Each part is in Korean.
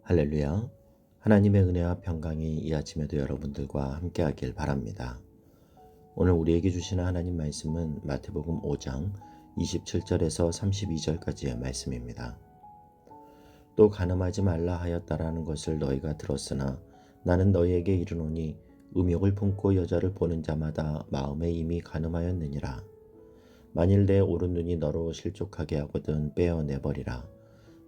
할렐루야. 하나님의 은혜와 평강이 이 아침에도 여러분들과 함께하길 바랍니다. 오늘 우리에게 주시는 하나님 말씀은 마태복음 5장 27절에서 32절까지의 말씀입니다. 또 간음하지 말라 하였다라는 것을 너희가 들었으나 나는 너희에게 이르노니 음욕을 품고 여자를 보는 자마다 마음에 이미 간음하였느니라. 만일 내 오른 눈이 너로 실족하게 하거든 빼어내버리라.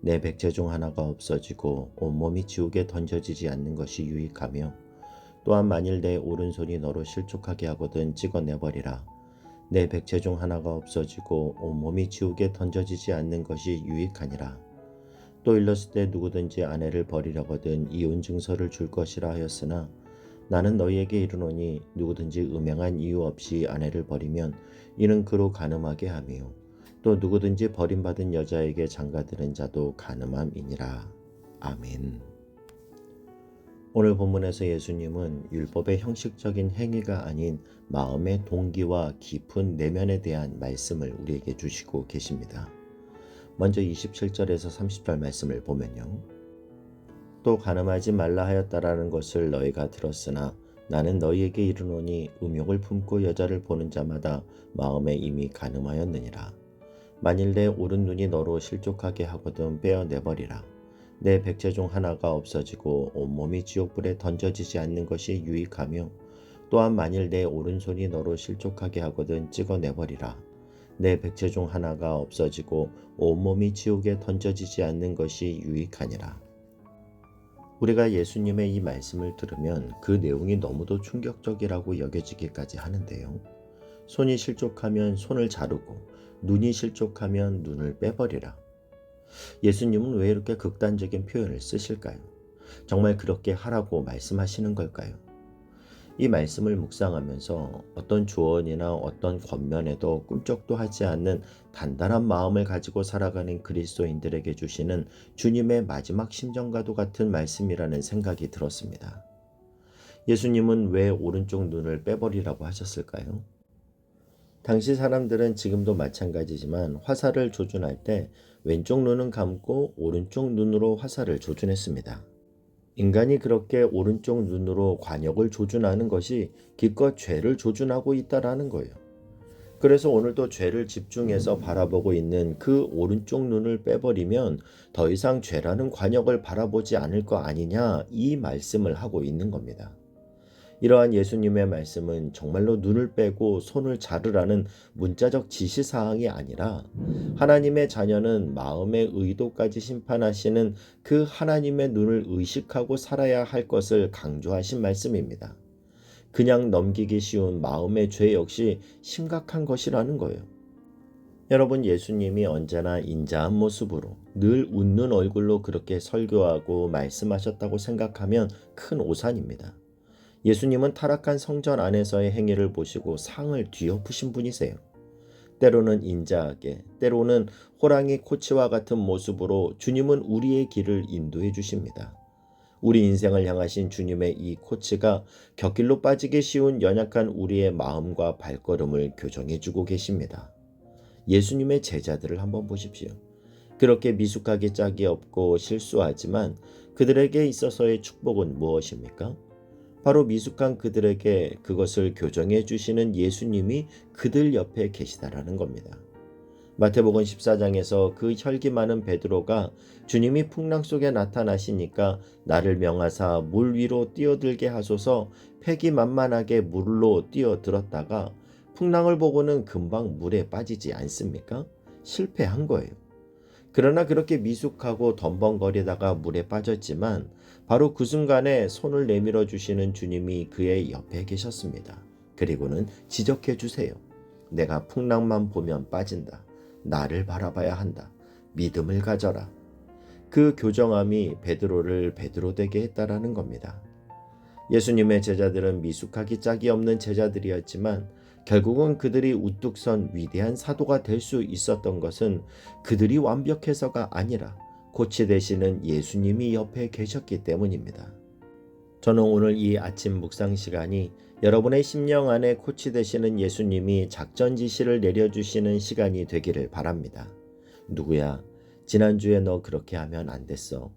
내 백체 중 하나가 없어지고 온몸이 지옥에 던져지지 않는 것이 유익하며 또한 만일 내 오른손이 너로 실족하게 하거든 찍어내버리라. 내 백체 중 하나가 없어지고 온몸이 지옥에 던져지지 않는 것이 유익하니라. 또 일렀을 때 누구든지 아내를 버리려거든 이혼 증서를 줄 것이라 하였으나 나는 너희에게 이르노니 누구든지 음행한 이유 없이 아내를 버리면 이는 그로 간음하게 하며 또 누구든지 버림받은 여자에게 장가드는 자도 간음함이니라. 아멘. 오늘 본문에서 예수님은 율법의 형식적인 행위가 아닌 마음의 동기와 깊은 내면에 대한 말씀을 우리에게 주시고 계십니다. 먼저 27절에서 30절 말씀을 보면요. 또 간음하지 말라 하였다라는 것을 너희가 들었으나 나는 너희에게 이르노니 음욕을 품고 여자를 보는 자마다 마음에 이미 간음하였느니라. 만일 내 오른 눈이 너로 실족하게 하거든 빼어내버리라. 내 백체 중 하나가 없어지고 온몸이 지옥불에 던져지지 않는 것이 유익하며 또한 만일 내 오른손이 너로 실족하게 하거든 찍어내버리라. 내 백체 중 하나가 없어지고 온몸이 지옥에 던져지지 않는 것이 유익하니라. 우리가 예수님의 이 말씀을 들으면 그 내용이 너무도 충격적이라고 여겨지기까지 하는데요. 손이 실족하면 손을 자르고 눈이 실족하면 눈을 빼버리라. 예수님은 왜 이렇게 극단적인 표현을 쓰실까요? 정말 그렇게 하라고 말씀하시는 걸까요? 이 말씀을 묵상하면서 어떤 조언이나 어떤 권면에도 꿈쩍도 하지 않는 단단한 마음을 가지고 살아가는 그리스도인들에게 주시는 주님의 마지막 심정과도 같은 말씀이라는 생각이 들었습니다. 예수님은 왜 오른쪽 눈을 빼버리라고 하셨을까요? 당시 사람들은 지금도 마찬가지지만 화살을 조준할 때 왼쪽 눈은 감고 오른쪽 눈으로 화살을 조준했습니다. 인간이 그렇게 오른쪽 눈으로 관역을 조준하는 것이 기껏 죄를 조준하고 있다라는 거예요. 그래서 오늘도 죄를 집중해서 바라보고 있는 그 오른쪽 눈을 빼버리면 더 이상 죄라는 관역을 바라보지 않을 거 아니냐, 이 말씀을 하고 있는 겁니다. 이러한 예수님의 말씀은 정말로 눈을 빼고 손을 자르라는 문자적 지시사항이 아니라 하나님의 자녀는 마음의 의도까지 심판하시는 그 하나님의 눈을 의식하고 살아야 할 것을 강조하신 말씀입니다. 그냥 넘기기 쉬운 마음의 죄 역시 심각한 것이라는 거예요. 여러분, 예수님이 언제나 인자한 모습으로 늘 웃는 얼굴로 그렇게 설교하고 말씀하셨다고 생각하면 큰 오산입니다. 예수님은 타락한 성전 안에서의 행위를 보시고 상을 뒤엎으신 분이세요. 때로는 인자하게, 때로는 호랑이 코치와 같은 모습으로 주님은 우리의 길을 인도해 주십니다. 우리 인생을 향하신 주님의 이 코치가 곁길로 빠지기 쉬운 연약한 우리의 마음과 발걸음을 교정해 주고 계십니다. 예수님의 제자들을 한번 보십시오. 그렇게 미숙하기 짝이 없고 실수하지만 그들에게 있어서의 축복은 무엇입니까? 바로 미숙한 그들에게 그것을 교정해 주시는 예수님이 그들 옆에 계시다라는 겁니다. 마태복음 14장에서 그 혈기 많은 베드로가 주님이 풍랑 속에 나타나시니까 나를 명하사 물 위로 뛰어들게 하소서 패기만만하게 물로 뛰어들었다가 풍랑을 보고는 금방 물에 빠지지 않습니까? 실패한 거예요. 그러나 그렇게 미숙하고 덤벙거리다가 물에 빠졌지만 바로 그 순간에 손을 내밀어 주시는 주님이 그의 옆에 계셨습니다. 그리고는 지적해 주세요. 내가 풍랑만 보면 빠진다. 나를 바라봐야 한다. 믿음을 가져라. 그 교정함이 베드로를 베드로 되게 했다라는 겁니다. 예수님의 제자들은 미숙하기 짝이 없는 제자들이었지만 결국은 그들이 우뚝 선 위대한 사도가 될 수 있었던 것은 그들이 완벽해서가 아니라 코치 되시는 예수님이 옆에 계셨기 때문입니다. 저는 오늘 이 아침 묵상 시간이 여러분의 심령 안에 코치 되시는 예수님이 작전 지시를 내려주시는 시간이 되기를 바랍니다. 누구야, 지난주에 너 그렇게 하면 안 됐어.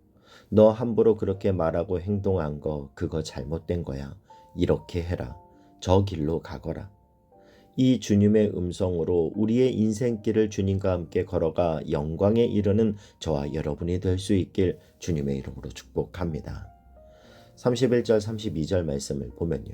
너 함부로 그렇게 말하고 행동한 거 그거 잘못된 거야. 이렇게 해라. 저 길로 가거라. 이 주님의 음성으로 우리의 인생길을 주님과 함께 걸어가 영광에 이르는 저와 여러분이 될 수 있길 주님의 이름으로 축복합니다. 31절 32절 말씀을 보면요.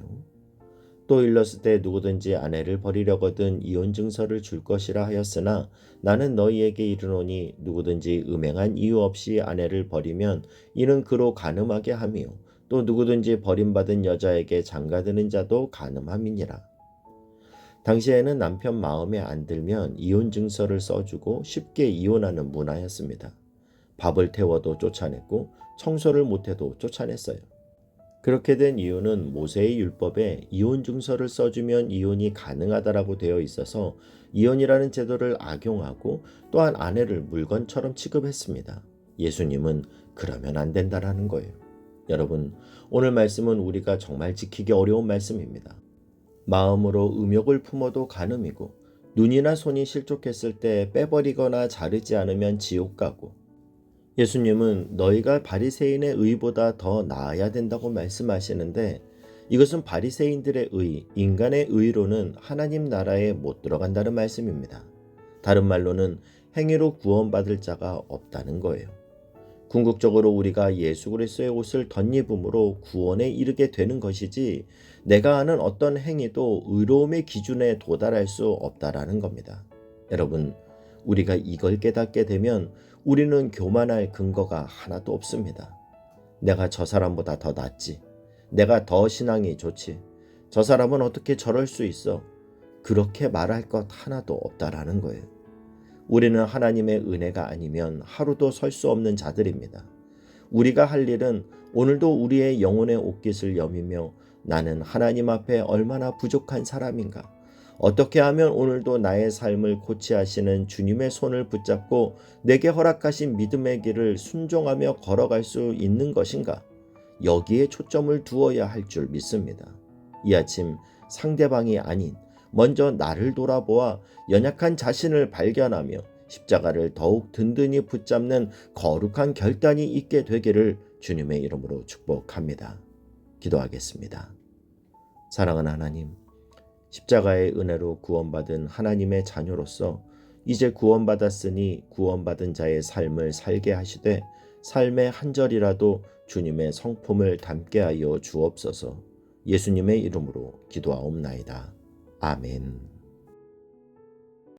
또 일렀을 때 누구든지 아내를 버리려거든 이혼 증서를 줄 것이라 하였으나 나는 너희에게 이르노니 누구든지 음행한 이유 없이 아내를 버리면 이는 그로 간음하게 하며 또 누구든지 버림받은 여자에게 장가드는 자도 간음함이니라. 당시에는 남편 마음에 안 들면 이혼 증서를 써주고 쉽게 이혼하는 문화였습니다. 밥을 태워도 쫓아냈고 청소를 못해도 쫓아냈어요. 그렇게 된 이유는 모세의 율법에 이혼 증서를 써주면 이혼이 가능하다라고 되어 있어서 이혼이라는 제도를 악용하고 또한 아내를 물건처럼 취급했습니다. 예수님은 그러면 안 된다라는 거예요. 여러분, 오늘 말씀은 우리가 정말 지키기 어려운 말씀입니다. 마음으로 음욕을 품어도 간음이고 눈이나 손이 실족했을 때 빼버리거나 자르지 않으면 지옥 가고 예수님은 너희가 바리새인의 의보다 더 나아야 된다고 말씀하시는데 이것은 바리새인들의 의, 인간의 의로는 하나님 나라에 못 들어간다는 말씀입니다. 다른 말로는 행위로 구원받을 자가 없다는 거예요. 궁극적으로 우리가 예수 그리스도의 옷을 덧입음으로 구원에 이르게 되는 것이지 내가 하는 어떤 행위도 의로움의 기준에 도달할 수 없다라는 겁니다. 여러분, 우리가 이걸 깨닫게 되면 우리는 교만할 근거가 하나도 없습니다. 내가 저 사람보다 더 낫지. 내가 더 신앙이 좋지. 저 사람은 어떻게 저럴 수 있어. 그렇게 말할 것 하나도 없다라는 거예요. 우리는 하나님의 은혜가 아니면 하루도 설 수 없는 자들입니다. 우리가 할 일은 오늘도 우리의 영혼의 옷깃을 여미며 나는 하나님 앞에 얼마나 부족한 사람인가? 어떻게 하면 오늘도 나의 삶을 고치하시는 주님의 손을 붙잡고 내게 허락하신 믿음의 길을 순종하며 걸어갈 수 있는 것인가? 여기에 초점을 두어야 할 줄 믿습니다. 이 아침 상대방이 아닌 먼저 나를 돌아보아 연약한 자신을 발견하며 십자가를 더욱 든든히 붙잡는 거룩한 결단이 있게 되기를 주님의 이름으로 축복합니다. 기도하겠습니다. 사랑하는 하나님, 십자가의 은혜로 구원받은 하나님의 자녀로서 이제 구원받았으니 구원받은 자의 삶을 살게 하시되 삶의 한 절이라도 주님의 성품을 담게 하여 주옵소서. 예수님의 이름으로 기도하옵나이다. 아멘.